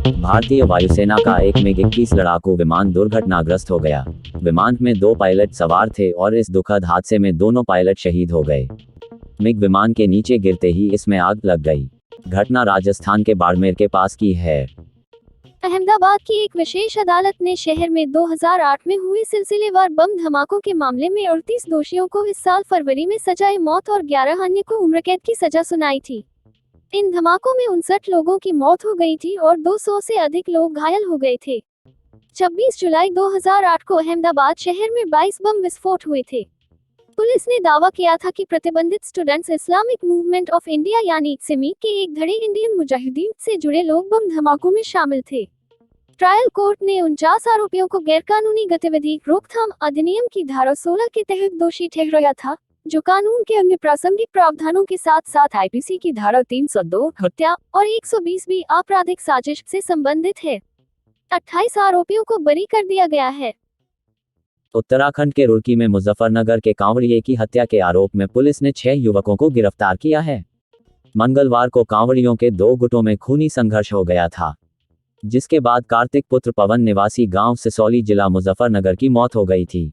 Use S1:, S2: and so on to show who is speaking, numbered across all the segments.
S1: भारतीय वायुसेना का एक मिग-21 लड़ाकू विमान दुर्घटनाग्रस्त हो गया। विमान में 2 पायलट सवार थे और इस दुखद हादसे में दोनों पायलट शहीद हो गए। मिग विमान के नीचे गिरते ही इसमें आग लग गई। घटना राजस्थान के बाड़मेर के पास की है।
S2: अहमदाबाद की एक विशेष अदालत ने शहर में 2008 में हुए सिलसिलेवार बम धमाकों के मामले में 38 दोषियों को इस साल फरवरी में सजाए मौत और 11 अन्य को उम्रकैद की सजा सुनाई थी। इन धमाकों में 59 लोगों की मौत हो गई थी और 200 से अधिक लोग घायल हो गए थे। 26 जुलाई 2008 को अहमदाबाद शहर में 22 बम विस्फोट हुए थे। पुलिस ने दावा किया था कि प्रतिबंधित students Islamic movement of India यानी सिमी के एक धड़े इंडियन मुजाहिदीन से जुड़े लोग बम धमाकों में शामिल थे। ट्रायल कोर्ट ने 49 आरोपियों को गैरकानूनी गतिविधि रोकथाम अधिनियम की धारा 16 के तहत दोषी ठहराया था, जो कानून के अन्य प्रासंगिक प्रावधानों के साथ साथ आईपीसी की धारा 302 हत्या और 120 भी आपराधिक साजिश से संबंधित है। 28 आरोपियों को बरी कर दिया गया है।
S1: उत्तराखंड के रुड़की में मुजफ्फरनगर के कांवड़िये की हत्या के आरोप में पुलिस ने 6 युवकों को गिरफ्तार किया है। मंगलवार को कांवड़ियों के 2 गुटों में खूनी संघर्ष हो गया था, जिसके बाद कार्तिक पुत्र पवन निवासी गांव सिसौली जिला मुजफ्फरनगर की मौत हो गई थी।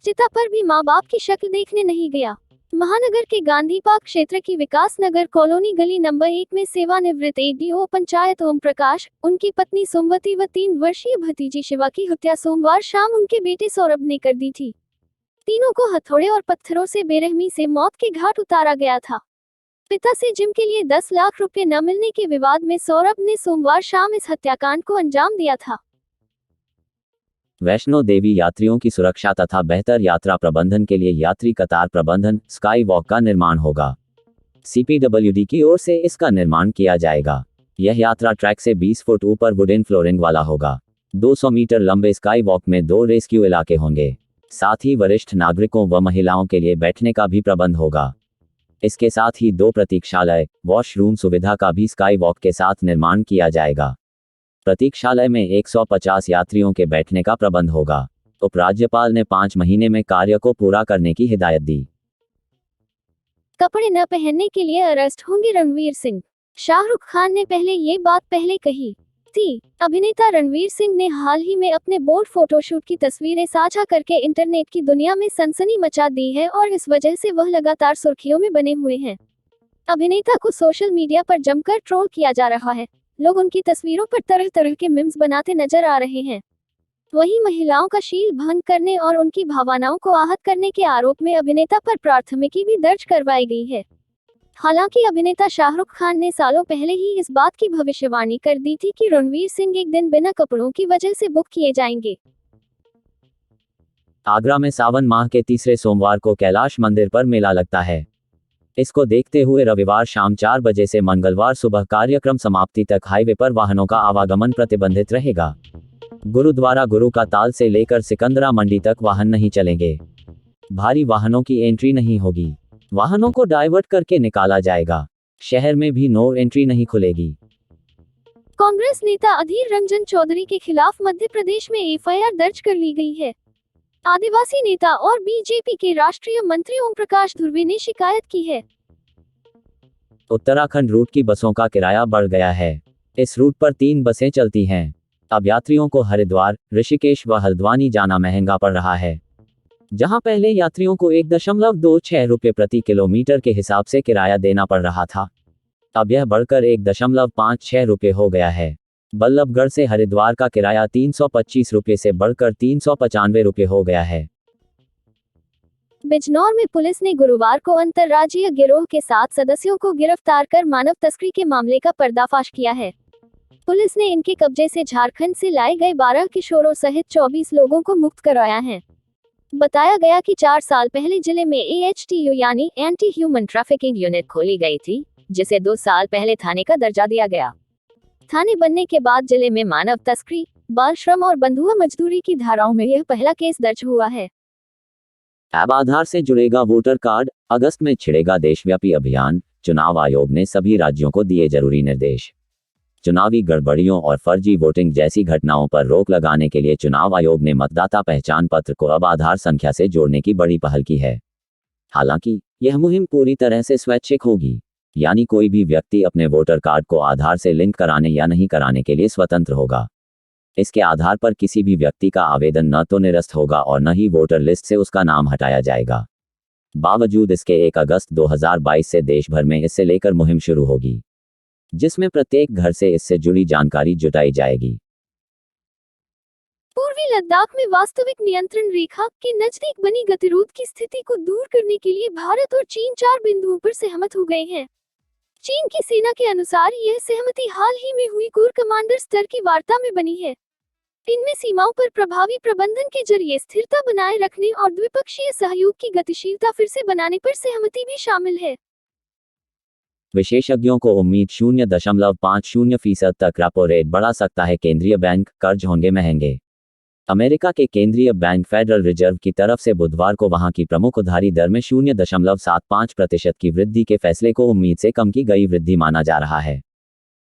S2: चिता पर भी मां बाप की शक्ल देखने नहीं गया। महानगर के गांधी पार्क क्षेत्र की विकास नगर कॉलोनी गली नंबर 1 में सेवानिवृत्त एडीओ पंचायत ओम प्रकाश, उनकी पत्नी सोमवती व 3 वर्षीय भतीजी शिवा की हत्या सोमवार शाम उनके बेटे सौरभ ने कर दी थी। तीनों को हथौड़े और पत्थरों से बेरहमी से मौत के घाट उतारा गया था। पिता से जिम के लिए 10 लाख रुपए न मिलने के विवाद में सौरभ ने सोमवार शाम इस हत्याकांड को अंजाम दिया था।
S1: वैष्णो देवी यात्रियों की सुरक्षा तथा बेहतर यात्रा प्रबंधन के लिए यात्री कतार प्रबंधन स्काई वॉक का निर्माण होगा। सीपीडब्ल्यूडी की ओर से इसका निर्माण किया जाएगा। यह यात्रा ट्रैक से 20 फुट ऊपर वुडन फ्लोरिंग वाला होगा। 200 मीटर लंबे स्काई वॉक में 2 रेस्क्यू इलाके होंगे। साथ ही वरिष्ठ नागरिकों व महिलाओं के लिए बैठने का भी प्रबंध होगा। इसके साथ ही 2 प्रतीक्षालय वॉशरूम सुविधा का भी स्काई वॉक के साथ निर्माण किया जाएगा। प्रतीक्षालय में 150 यात्रियों के बैठने का प्रबंध होगा। उपराज्यपाल ने 5 महीने में कार्य को पूरा करने की हिदायत दी।
S2: कपड़े न पहनने के लिए अरेस्ट होंगे रणवीर सिंह। शाहरुख खान ने पहले ये बात कही थी। अभिनेता रणवीर सिंह ने हाल ही में अपने बोल्ड फोटोशूट की तस्वीरें साझा करके इंटरनेट की दुनिया में सनसनी मचा दी है और इस वजह से वह लगातार सुर्खियों में बने हुए हैं। अभिनेता को सोशल मीडिया पर जमकर ट्रोल किया जा रहा है। लोग उनकी तस्वीरों पर तरह तरह के मीम्स बनाते नजर आ रहे हैं। वहीं महिलाओं का शील भंग करने और उनकी भावनाओं को आहत करने के आरोप में अभिनेता पर प्राथमिकी भी दर्ज करवाई गई है। हालांकि अभिनेता शाहरुख खान ने सालों पहले ही इस बात की भविष्यवाणी कर दी थी कि रणवीर सिंह एक दिन बिना कपड़ों की वजह से बुक किए जाएंगे।
S1: आगरा में सावन माह के तीसरे सोमवार को कैलाश मंदिर पर मेला लगता है। इसको देखते हुए रविवार शाम 4 बजे से मंगलवार सुबह कार्यक्रम समाप्ति तक हाईवे पर वाहनों का आवागमन प्रतिबंधित रहेगा। गुरुद्वारा गुरु का ताल से लेकर सिकंदरा मंडी तक वाहन नहीं चलेंगे। भारी वाहनों की एंट्री नहीं होगी। वाहनों को डाइवर्ट करके निकाला जाएगा। शहर में भी नो एंट्री नहीं खुलेगी।
S2: कांग्रेस नेता अधीर रंजन चौधरी के खिलाफ मध्य प्रदेश में एफआईआर दर्ज कर ली गई है। आदिवासी नेता और बीजेपी के राष्ट्रीय मंत्री ओम प्रकाश धुर्वे ने शिकायत की है।
S1: उत्तराखंड रूट की बसों का किराया बढ़ गया है। इस रूट पर 3 बसें चलती हैं। अब यात्रियों को हरिद्वार, ऋषिकेश व हल्द्वानी जाना महंगा पड़ रहा है। जहां पहले यात्रियों को 1.26 रुपये प्रति किलोमीटर के हिसाब से किराया देना पड़ रहा था, अब यह बढ़कर 1.56 रुपये हो गया है। बल्लभगढ़ से हरिद्वार का किराया 325 रुपये से बढ़कर 395 रुपये हो गया है।
S2: बिजनौर में पुलिस ने गुरुवार को अंतर्राज्यीय गिरोह के 7 सदस्यों को गिरफ्तार कर मानव तस्करी के मामले का पर्दाफाश किया है। पुलिस ने इनके कब्जे से झारखंड से लाए गए 12 किशोरों सहित 24 लोगों को मुक्त कराया है। बताया गया कि 4 साल पहले जिले में AHTU यानी एंटी ह्यूमन ट्रैफिकिंग यूनिट खोली गई थी, जिसे 2 साल पहले थाने का दर्जा दिया गया। थाने बनने के बाद जिले में मानव तस्करी, बाल श्रम और बंधुआ मजदूरी की धाराओं में यह पहला केस दर्ज हुआ है।
S1: अब आधार से जुड़ेगा वोटर कार्ड, अगस्त में छिड़ेगा देशव्यापी अभियान। चुनाव आयोग ने सभी राज्यों को दिए जरूरी निर्देश। चुनावी गड़बड़ियों और फर्जी वोटिंग जैसी घटनाओं पर रोक लगाने के लिए चुनाव आयोग ने मतदाता पहचान पत्र को अब आधार संख्या से जोड़ने की बड़ी पहल की है। हालांकि यह मुहिम पूरी तरह से स्वैच्छिक होगी। यानी कोई भी व्यक्ति अपने वोटर कार्ड को आधार से लिंक कराने या नहीं कराने के लिए स्वतंत्र होगा। इसके आधार पर किसी भी व्यक्ति का आवेदन न तो निरस्त होगा और न ही वोटर लिस्ट से उसका नाम हटाया जाएगा। बावजूद इसके 1 अगस्त 2022 से देश भर में इससे लेकर मुहिम शुरू होगी, जिसमें प्रत्येक घर से इससे जुड़ी जानकारी जुटाई जाएगी।
S2: पूर्वी लद्दाख में वास्तविक नियंत्रण रेखा के नजदीक बनी गतिरोध की स्थिति को दूर करने के लिए भारत और चीन 4 बिंदुओं पर सहमत हो गए हैं। चीन की सेना के अनुसार यह सहमति हाल ही में हुई कोर कमांडर स्तर की वार्ता में बनी है। इनमें सीमाओं पर प्रभावी प्रबंधन के जरिए स्थिरता बनाए रखने और द्विपक्षीय सहयोग की गतिशीलता फिर से बनाने पर सहमति भी शामिल है।
S1: विशेषज्ञों को उम्मीद 0.50% तक रेपो रेट बढ़ा सकता है केंद्रीय बैंक, कर्ज होंगे महंगे। अमेरिका के केंद्रीय बैंक फेडरल रिजर्व की तरफ से बुधवार को वहां की प्रमुख उधारी दर में 0.75% की वृद्धि के फैसले को उम्मीद से कम की गई वृद्धि माना जा रहा है।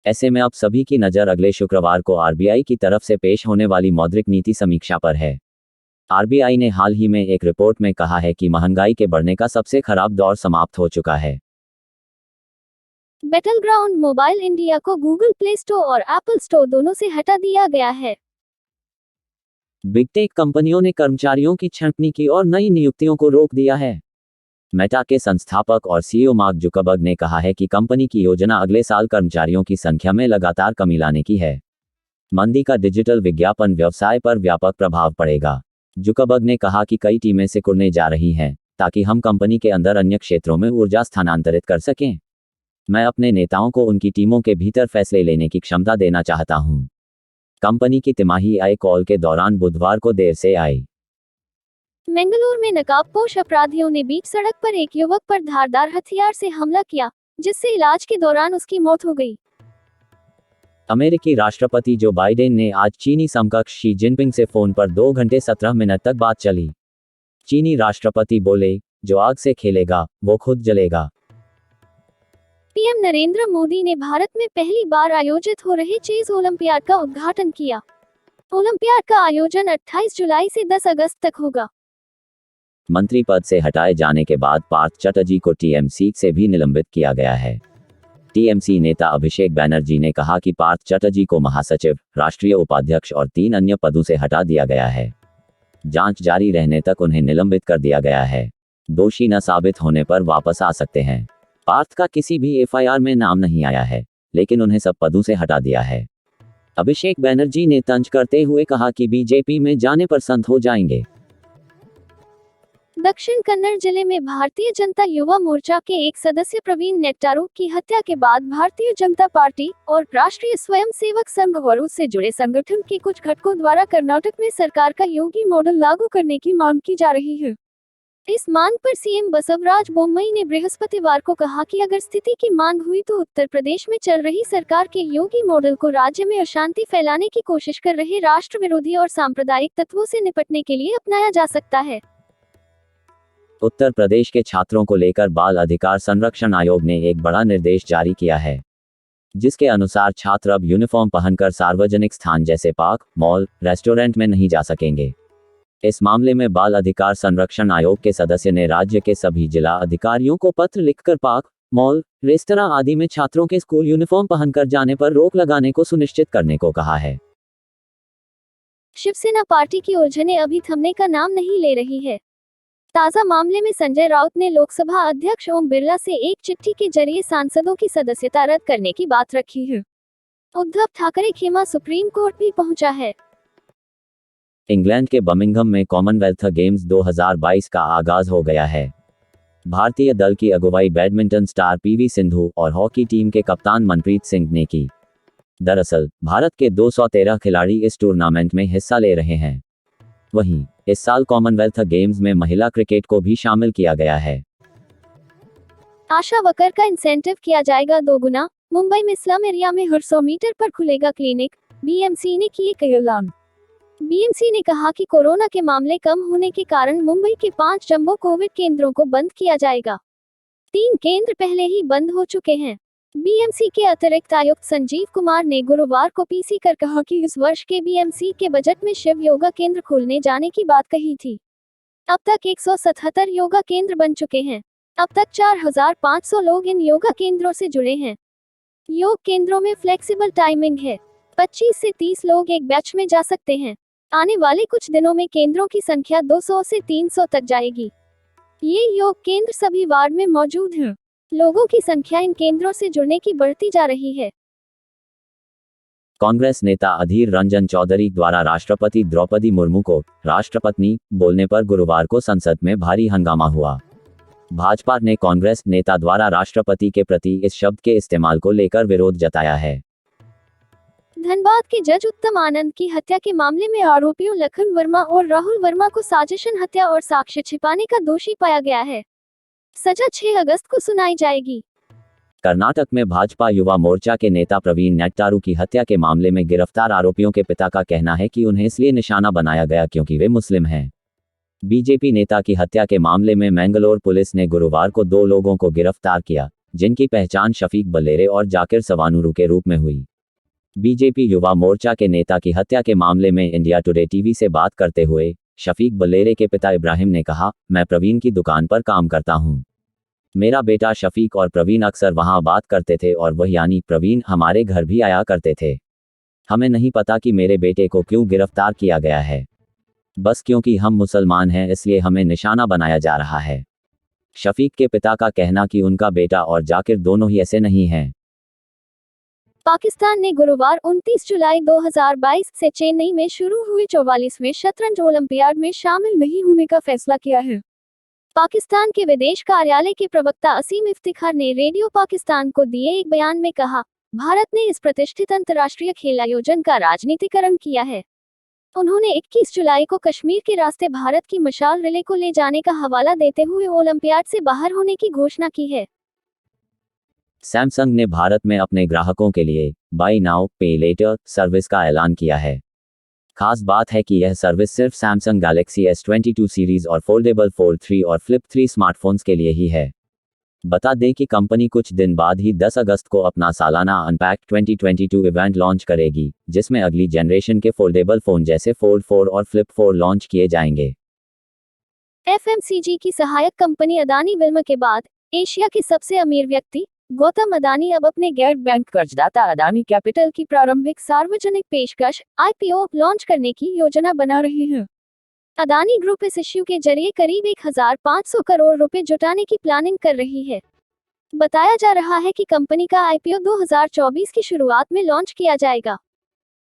S1: ऐसे में अब सभी की नज़र अगले शुक्रवार को आरबीआई की तरफ से पेश होने वाली मौद्रिक नीति समीक्षा पर है। आरबीआई ने हाल ही में एक रिपोर्ट में कहा है कि महंगाई के बढ़ने का सबसे खराब दौर समाप्त हो चुका है।
S2: बैटलग्राउंड मोबाइल इंडिया को गूगल प्ले स्टोर और एप्पल स्टोर दोनों से हटा दिया गया है।
S1: बिग टेक कंपनियों ने कर्मचारियों की छंटनी की और नई नियुक्तियों को रोक दिया है। मेटा के संस्थापक और सीईओ मार्क जुकरबर्ग ने कहा है कि कंपनी की योजना अगले साल कर्मचारियों की संख्या में लगातार कमी लाने की है। मंदी का डिजिटल विज्ञापन व्यवसाय पर व्यापक प्रभाव पड़ेगा। जुकरबर्ग ने कहा कि कई टीमें सिकुड़ने जा रही हैं ताकि हम कंपनी के अंदर अन्य क्षेत्रों में ऊर्जा स्थानांतरित कर सकें। मैं अपने नेताओं को उनकी टीमों के भीतर फैसले लेने की क्षमता देना चाहता हूं। कंपनी की तिमाही आय कॉल के दौरान बुधवार को देर से आई।
S2: मंगलूर में नकाबपोश अपराधियों ने बीच सड़क पर एक युवक पर धारदार हथियार से हमला किया, जिससे इलाज के दौरान उसकी मौत हो गई।
S1: अमेरिकी राष्ट्रपति जो बाइडेन ने आज चीनी समकक्ष शी जिनपिंग से फोन पर 2 घंटे 17 मिनट तक बात चली। चीनी राष्ट्रपति बोले, जो आग से खेलेगा वो खुद जलेगा।
S2: पीएम नरेंद्र मोदी ने भारत में पहली बार आयोजित हो रहे चेस ओलंपियाड का उद्घाटन किया। ओलंपियाड का आयोजन 28 जुलाई से 10 अगस्त तक होगा।
S1: मंत्री पद से हटाए जाने के बाद पार्थ चटर्जी को टीएमसी से भी निलंबित किया गया है। टीएमसी नेता अभिषेक बैनर्जी ने कहा कि पार्थ चटर्जी को महासचिव, राष्ट्रीय उपाध्यक्ष और 3 अन्य पदों से हटा दिया गया है। जांच जारी रहने तक उन्हें निलंबित कर दिया गया है। दोषी न साबित होने पर वापस आ सकते हैं। पार्थ का किसी भी एफआईआर में नाम नहीं आया है, लेकिन उन्हें सब पदों से हटा दिया है। अभिषेक बैनर्जी ने तंज करते हुए कहा कि बीजेपी में जाने पर संत हो जाएंगे।
S2: दक्षिण कन्नड़ जिले में भारतीय जनता युवा मोर्चा के एक सदस्य प्रवीण नेट्टारू की हत्या के बाद भारतीय जनता पार्टी और राष्ट्रीय स्वयंसेवक संघ और उससे जुड़े संगठन के कुछ घटकों द्वारा कर्नाटक में सरकार का योगी मॉडल लागू करने की मांग की जा रही है। इस मांग पर सीएम बसवराज बोम्मई ने बृहस्पतिवार को कहा कि अगर स्थिति की मांग हुई तो उत्तर प्रदेश में चल रही सरकार के योगी मॉडल को राज्य में अशांति फैलाने की कोशिश कर रहे राष्ट्र विरोधी और सांप्रदायिक तत्वों से निपटने के लिए अपनाया जा सकता है।
S1: उत्तर प्रदेश के छात्रों को लेकर बाल अधिकार संरक्षण आयोग ने एक बड़ा निर्देश जारी किया है, जिसके अनुसार छात्र अब यूनिफॉर्म पहनकर सार्वजनिक स्थान जैसे पार्क, मॉल, रेस्टोरेंट में नहीं जा सकेंगे। इस मामले में बाल अधिकार संरक्षण आयोग के सदस्य ने राज्य के सभी जिला अधिकारियों को पत्र लिखकर पार्क, मॉल, रेस्तरां आदि में छात्रों के स्कूल यूनिफॉर्म पहनकर जाने पर रोक लगाने को सुनिश्चित करने को कहा है।
S2: शिवसेना पार्टी की उलझनें अभी थमने का नाम नहीं ले रही है। ताजा मामले में संजय राउत ने लोकसभा अध्यक्ष ओम बिरला से एक चिट्ठी के जरिए सांसदों की सदस्यता रद्द करने की बात रखी है। उद्धव ठाकरे खेमा सुप्रीम कोर्ट भी पहुंचा है।
S1: इंग्लैंड के बर्मिंघम में कॉमनवेल्थ गेम्स 2022 का आगाज हो गया है। भारतीय दल की अगुवाई बैडमिंटन स्टार पीवी सिंधु और हॉकी टीम के कप्तान मनप्रीत सिंह ने की। दरअसल भारत के 213 खिलाड़ी इस टूर्नामेंट में हिस्सा ले रहे हैं। वहीं इस साल कॉमनवेल्थ गेम्स में महिला क्रिकेट को भी शामिल किया गया है।
S2: आशा वर्कर का इंसेंटिव किया जाएगा 2 गुना। मुंबई में स्लम एरिया में हर 100 मीटर पर खुलेगा क्लिनिक, बीएमसी ने किए कई ऐलान। बीएमसी ने कहा कि कोरोना के मामले कम होने के कारण मुंबई के 5 जंबो कोविड केंद्रों को बंद किया जाएगा। 3 केंद्र पहले ही बंद हो चुके हैं। बीएमसी के अतिरिक्त आयुक्त संजीव कुमार ने गुरुवार को पीसी कर कहा कि इस वर्ष के बीएमसी के बजट में शिव योगा केंद्र खोलने जाने की बात कही थी। अब तक 177 योगा केंद्र बन चुके हैं। अब तक 4,500 लोग इन योगा केंद्रों से जुड़े हैं। योग केंद्रों में फ्लेक्सिबल टाइमिंग है। 25 से 30 लोग एक बैच में जा सकते हैं। आने वाले कुछ दिनों में केंद्रों की संख्या 200 से 300 तक जाएगी। ये योग केंद्र सभी वार्ड में मौजूद हैं। लोगों की संख्या इन केंद्रों से जुड़ने की बढ़ती जा रही है।
S1: कांग्रेस नेता अधीर रंजन चौधरी द्वारा राष्ट्रपति द्रौपदी मुर्मू को राष्ट्रपत्नी बोलने पर गुरुवार को संसद में भारी हंगामा हुआ। भाजपा ने कांग्रेस नेता द्वारा राष्ट्रपति के प्रति इस शब्द के इस्तेमाल को लेकर विरोध जताया है।
S2: धनबाद के जज उत्तम आनंद की हत्या के मामले में आरोपियों लखन वर्मा और राहुल वर्मा को साजिशन हत्या और साक्ष्य छिपाने का दोषी पाया गया है। सजा 6 अगस्त को सुनाई जाएगी।
S1: कर्नाटक में भाजपा युवा मोर्चा के नेता प्रवीण नेट्टारू की हत्या के मामले में गिरफ्तार आरोपियों के पिता का कहना है कि उन्हें इसलिए निशाना बनाया गया क्योंकि वे मुस्लिम हैं। बीजेपी नेता की हत्या के मामले में मैंगलोर पुलिस ने गुरुवार को 2 लोगों को गिरफ्तार किया, जिनकी पहचान शफीक बल्लेरे और जाकिर सवानूरू के रूप में हुई। बीजेपी युवा मोर्चा के नेता की हत्या के मामले में इंडिया टुडे टीवी से बात करते हुए शफीक बल्लेरे के पिता इब्राहिम ने कहा, मैं प्रवीण की दुकान पर काम करता हूं। मेरा बेटा शफीक और प्रवीण अक्सर वहां बात करते थे और वह यानी प्रवीण हमारे घर भी आया करते थे। हमें नहीं पता कि मेरे बेटे को क्यों गिरफ्तार किया गया है। बस क्योंकि हम मुसलमान हैं इसलिए हमें निशाना बनाया जा रहा है। शफीक के पिता का कहना कि उनका बेटा और जाकिर दोनों ही ऐसे नहीं हैं।
S2: पाकिस्तान ने गुरुवार 29 जुलाई 2022 से चेन्नई में शुरू हुई 44वें शतरंज ओलंपियाड में शामिल नहीं होने का फैसला किया है। पाकिस्तान के विदेश कार्यालय के प्रवक्ता असीम इफ्तिखार ने रेडियो पाकिस्तान को दिए एक बयान में कहा, भारत ने इस प्रतिष्ठित अंतर्राष्ट्रीय खेल आयोजन का राजनीतिकरण किया है। उन्होंने 21 जुलाई को कश्मीर के रास्ते भारत की मशाल रिले को ले जाने का हवाला देते हुए ओलंपियाड से बाहर होने की घोषणा की है।
S1: सैमसंग ने भारत में अपने ग्राहकों के लिए बाय नाउ पे लेटर सर्विस का ऐलान किया है। खास बात है कि यह सर्विस सिर्फ सैमसंग गैलेक्सी S22 सीरीज और फोल्डेबल फोल्ड 3 और फ्लिप 3 स्मार्टफोन्स के लिए ही है। बता दें कि कंपनी कुछ दिन बाद ही 10 अगस्त को अपना सालाना अनपैक्ड 2022 इवेंट लॉन्च करेगी, जिसमें अगली जनरेशन के फोल्डेबल फोन जैसे फोल्ड 4 और फ्लिप 4 लॉन्च किए जाएंगे।
S2: FMCG की सहायक कंपनी अदानी विल्मा के बाद एशिया के सबसे अमीर व्यक्ति गौतम अदानी अब अपने गैर बैंक कर्जदाता अदानी कैपिटल की प्रारंभिक सार्वजनिक पेशकश IPO लॉन्च करने की योजना बना रहे हैं। अदानी ग्रुप इस इश्यू के जरिए करीब 1,500 करोड़ रुपए जुटाने की प्लानिंग कर रही है। बताया जा रहा है कि कंपनी का IPO 2024 की शुरुआत में लॉन्च किया जाएगा।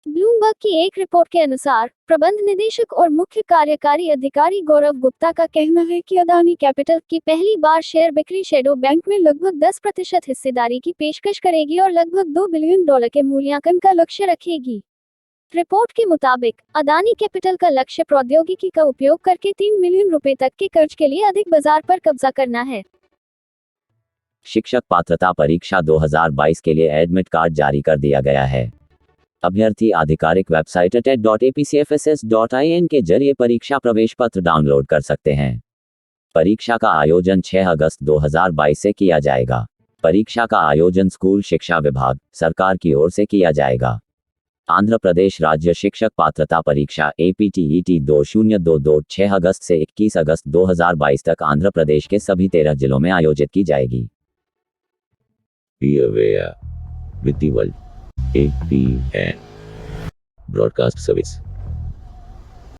S2: ब्लूमबर्ग की एक रिपोर्ट के अनुसार प्रबंध निदेशक और मुख्य कार्यकारी अधिकारी गौरव गुप्ता का कहना है कि अदानी कैपिटल की पहली बार शेयर बिक्री शैडो बैंक में लगभग 10% हिस्सेदारी की पेशकश करेगी और लगभग $2 बिलियन के मूल्यांकन का लक्ष्य रखेगी। रिपोर्ट के मुताबिक अदानी कैपिटल का लक्ष्य प्रौद्योगिकी का उपयोग करके 3 मिलियन रुपए तक के कर्ज के लिए अधिक बाजार पर कब्जा करना है।
S1: शिक्षक पात्रता परीक्षा 2022 के लिए एडमिट कार्ड जारी कर दिया गया है। अभ्यर्थी आधिकारिक वेबसाइट tet.apcfss.in के जरिए परीक्षा प्रवेश पत्र डाउनलोड कर सकते हैं। परीक्षा का आयोजन 6 अगस्त 2022 से किया जाएगा। परीक्षा का आयोजन स्कूल शिक्षा विभाग, सरकार की ओर से किया जाएगा। आंध्र प्रदेश राज्य शिक्षक पात्रता परीक्षा APTET 2022 6 अगस्त से 21 अगस्त 2022 तक आंध्र प्रदेश के सभी 13 जिलों में आयोजित की जाएगी। APN Broadcast Service